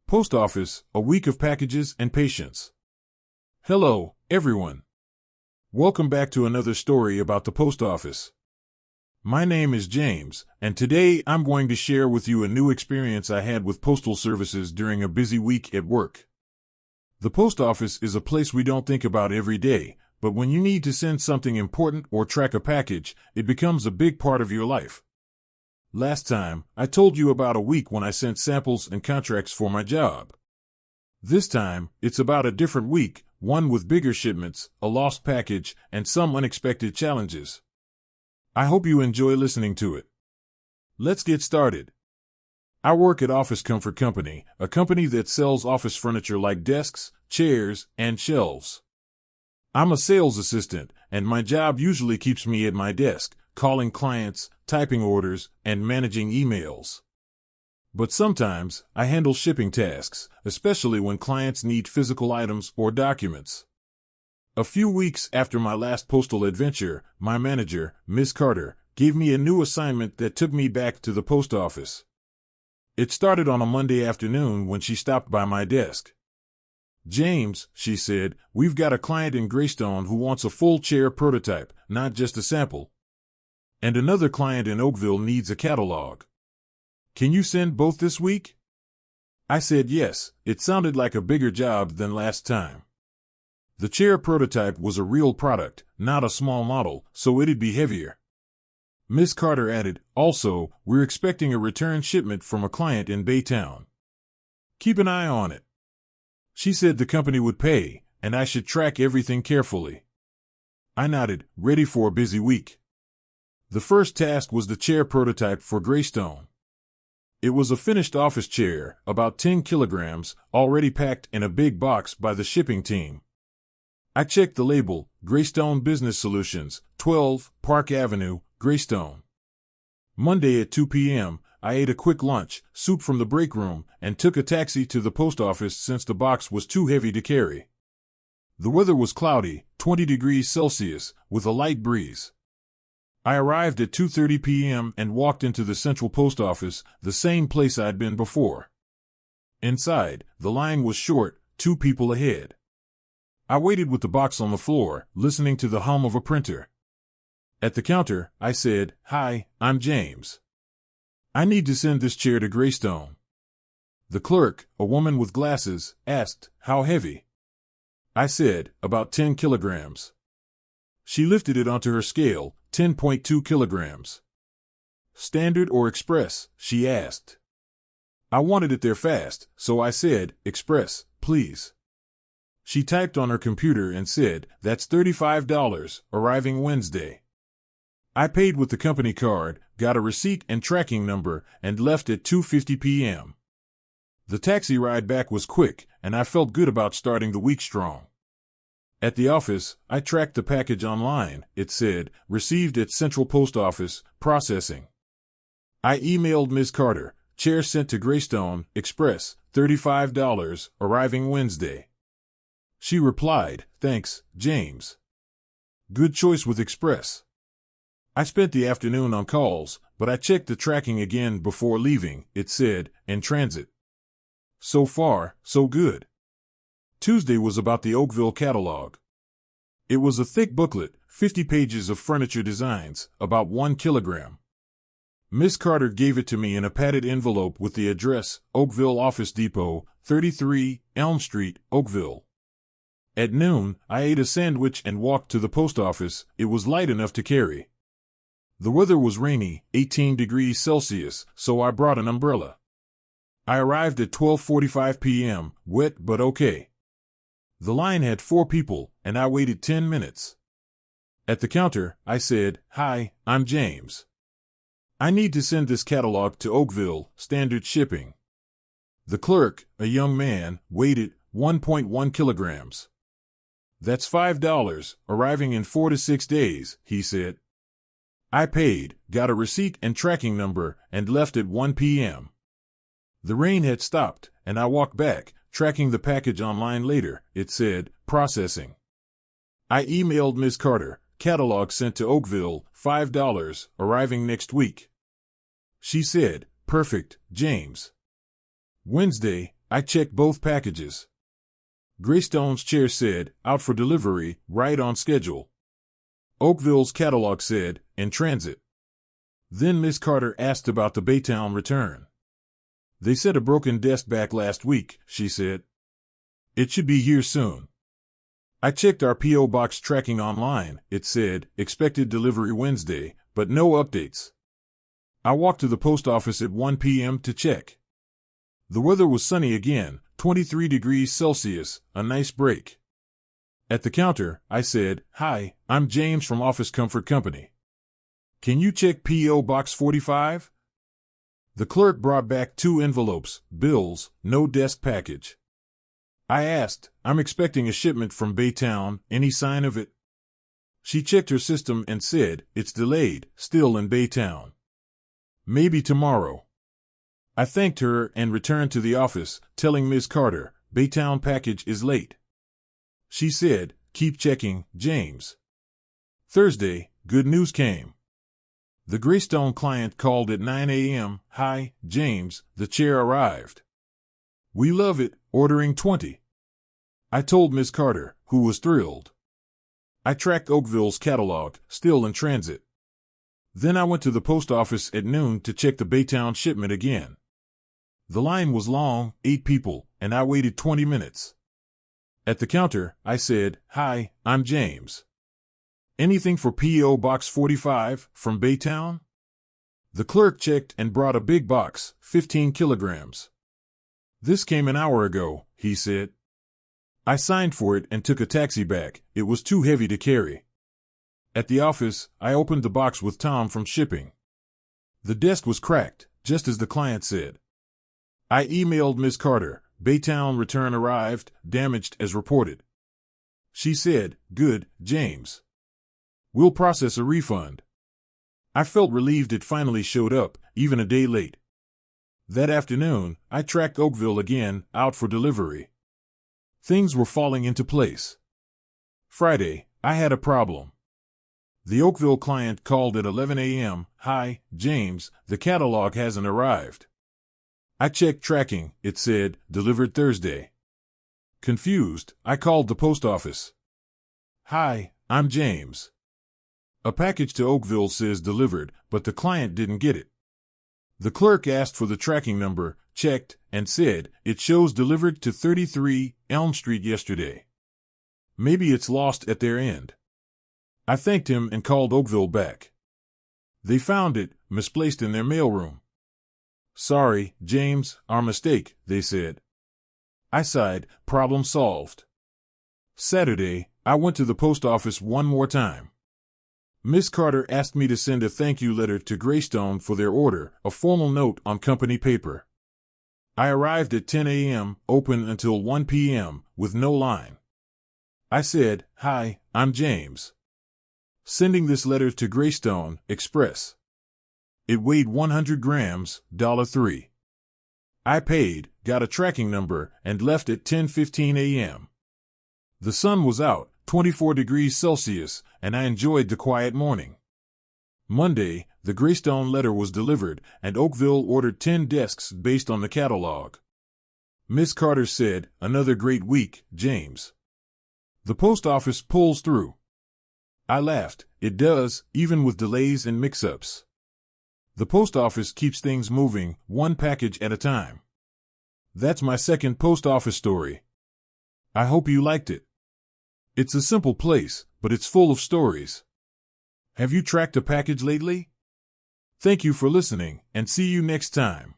Post office, a week of packages and patience. Hello, everyone. Welcome back to another story about the post office. My name is James, and today I'm going to share with you a new experience I had with postal services during a busy week at work. The post office is a place we don't think about every day, but when you need to send something important or track a package, it becomes a big part of your life. Last time, I told you about a week when I sent samples and contracts for my job. This time, it's about a different week, one with bigger shipments, a lost package, and some unexpected challenges. I hope you enjoy listening to it. Let's get started. I work at Office Comfort Company, a company that sells office furniture like desks, chairs, and shelves. I'm a sales assistant, and my job usually keeps me at my desk, calling clients, typing orders, and managing emails. But sometimes, I handle shipping tasks, especially when clients need physical items or documents. A few weeks after my last postal adventure, my manager, Ms. Carter, gave me a new assignment that took me back to the post office. It started on a Monday afternoon when she stopped by my desk. "James," she said, "we've got a client in Greystone who wants a full chair prototype, not just a sample. And another client in Oakville needs a catalog. Can you send both this week?" I said yes. It sounded like a bigger job than last time. The chair prototype was a real product, not a small model, so it'd be heavier. Miss Carter added, "Also, we're expecting a return shipment from a client in Baytown. Keep an eye on it." She said the company would pay, and I should track everything carefully. I nodded, ready for a busy week. The first task was the chair prototype for Greystone. It was a finished office chair, about 10 kilograms, already packed in a big box by the shipping team. I checked the label, Greystone Business Solutions, 12, Park Avenue, Greystone. Monday at 2 p.m., I ate a quick lunch, soup from the break room, and took a taxi to the post office since the box was too heavy to carry. The weather was cloudy, 20 degrees Celsius, with a light breeze. I arrived at 2:30 p.m. and walked into the central post office, the same place I'd been before. Inside, the line was short, 2 people ahead. I waited with the box on the floor, listening to the hum of a printer. At the counter, I said, "Hi, I'm James. I need to send this chair to Greystone." The clerk, a woman with glasses, asked, "How heavy?" I said, "About 10 kilograms. She lifted it onto her scale, 10.2 kilograms. "Standard or express?" she asked. I wanted it there fast, so I said, "Express, please." She typed on her computer and said, "That's $35, arriving Wednesday." I paid with the company card, got a receipt and tracking number, and left at 2:50 p.m. The taxi ride back was quick, and I felt good about starting the week strong. At the office, I tracked the package online. It said, "Received at Central Post Office, processing." I emailed Ms. Carter, "Chair sent to Greystone, Express, $35, arriving Wednesday." She replied, "Thanks, James. Good choice with Express." I spent the afternoon on calls, but I checked the tracking again before leaving. It said, "In transit." So far, so good. Tuesday was about the Oakville catalog. It was a thick booklet, 50 pages of furniture designs, about 1 kilogram. Miss Carter gave it to me in a padded envelope with the address, Oakville Office Depot, 33, Elm Street, Oakville. At noon, I ate a sandwich and walked to the post office. It was light enough to carry. The weather was rainy, 18 degrees Celsius, so I brought an umbrella. I arrived at 12:45 p.m., wet but okay. The line had 4 people, and I waited 10 minutes. At the counter, I said, "Hi, I'm James. I need to send this catalog to Oakville, standard shipping." The clerk, a young man, weighed 1.1 kilograms. "That's $5, arriving in 4 to 6 days, he said. I paid, got a receipt and tracking number, and left at 1 p.m. The rain had stopped, and I walked back, tracking the package online later. It said, "Processing." I emailed Ms. Carter, "Catalog sent to Oakville, $5, arriving next week." She said, "Perfect, James. Wednesday, I checked both packages. Greystone's chair said, out for delivery, right on schedule. Oakville's catalog said, in transit. Then Miss Carter asked about the Baytown return. They said a broken desk back last week, she said. It should be here soon. I checked our P.O. box tracking online. It said, expected delivery Wednesday, but no updates. I walked to the post office at 1 p.m. to check. The weather was sunny again, 23 degrees Celsius, a nice break. At the counter, I said, "Hi, I'm James from Office Comfort Company. Can you check P.O. Box 45? The clerk brought back 2 envelopes, bills, no desk package. I asked, I'm expecting a shipment from Baytown, any sign of it? She checked her system and said, it's delayed, still in Baytown. Maybe tomorrow. I thanked her and returned to the office, telling Ms. Carter, Baytown package is late. She said, keep checking, James. Thursday, good news came. The Greystone client called at 9 a.m. Hi, James, the chair arrived. We love it, ordering 20. I told Miss Carter, who was thrilled. I tracked Oakville's catalog, still in transit. Then I went to the post office at noon to check the Baytown shipment again. The line was long, 8 people, and I waited 20 minutes. At the counter, I said, Hi, I'm James. Anything for P.O. Box 45, from Baytown? The clerk checked and brought a big box, 15 kilograms. This came an hour ago, he said. I signed for it and took a taxi back. It was too heavy to carry. At the office, I opened the box with Tom from shipping. The desk was cracked, just as the client said. I emailed Miss Carter. Baytown return arrived, damaged as reported. She said, good, James. We'll process a refund. I felt relieved it finally showed up, even a day late. That afternoon, I tracked Oakville again, out for delivery. Things were falling into place. Friday, I had a problem. The Oakville client called at 11 a.m. Hi, James, the catalog hasn't arrived. I checked tracking, it said, delivered Thursday. Confused, I called the post office. Hi, I'm James. A package to Oakville says delivered, but the client didn't get it. The clerk asked for the tracking number, checked, and said, it shows delivered to 33 Elm Street yesterday. Maybe it's lost at their end. I thanked him and called Oakville back. They found it, misplaced in their mailroom. Sorry, James, our mistake, they said. I sighed, problem solved. Saturday, I went to the post office one more time. Miss Carter asked me to send a thank you letter to Greystone for their order, a formal note on company paper. I arrived at 10 a.m., open until 1 p.m., with no line. I said, Hi, I'm James. Sending this letter to Greystone, Express. It weighed 100 grams, $3. I paid, got a tracking number, and left at 10:15 a.m. The sun was out, 24 degrees Celsius, and I enjoyed the quiet morning. Monday, the Greystone letter was delivered, and Oakville ordered 10 desks based on the catalog. Miss Carter said, another great week, James. The post office pulls through. I laughed, it does, even with delays and mix-ups. The post office keeps things moving, one package at a time. That's my second post office story. I hope you liked it. It's a simple place, but it's full of stories. Have you tracked a package lately? Thank you for listening, and see you next time.